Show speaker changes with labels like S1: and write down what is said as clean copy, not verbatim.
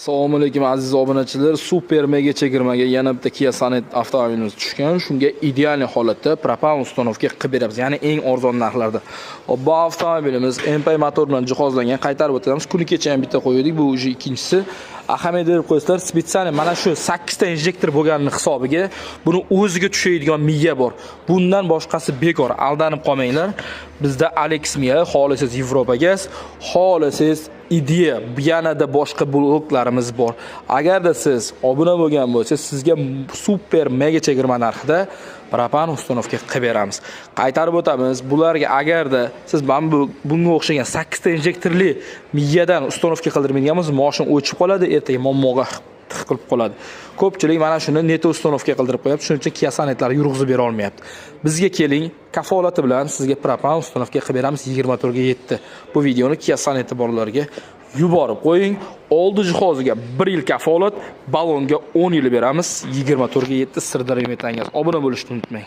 S1: Assalomu alaykum aziz obunachilar. Super mega chegirmaga yana bitta Kia Sonet avtomobilimiz tushgan. Shunga ideal holatda propan ustanovka qilib beramiz. Ya'ni eng arzon narxlarda. Bu avtomobilimiz MPI motor bilan jihozlangan. Qaytarib o'tamiz. Kuni kecha ham bitta qo'ydik. Bu уже ikkinchisi. Ahamiyat berib qo'ysizlar. Spetsialniy mana shu 8 ta injektor bo'lganini hisobiga buni o'ziga tushadigan miya bor. Bundan boshqasi bekor. Aldanib qolmanglar. Bizda Alex miya, xolisiz Yevropa gaz, xolisiz idea, yanada boshqa bloklarimiz bor. Agarda siz obuna bo'lgan bo'lsangiz, sizga super mega chegirma narxida propan ustanovka qilib beramiz. Qaytarib o'tamiz. Bularga agarda siz bunga o'xshagan 8 ta injektorli miyadan ustanovka qildirmaydigan bo'lsangiz, mashina o'chib qoladi, ertaga muammoga qilib qoladi. Ko'pchilik mana shuni neto ustanovka qildirib qo'yapti, shuning uchun Kia Sonetlar yurg'izib bera olmayapti. Bizga keling, kafolati bilan sizga propan ustanovka qilib beramiz 24 ga 7. Bu videoni Kia Soneti borlarga yuborib qo'ying. Oldi jihoziga 1 yil kafolat, balonga 10 yil beramiz. 24 ga 7 Sirdaryo metangiz. Obuna bo'lishni unutmang.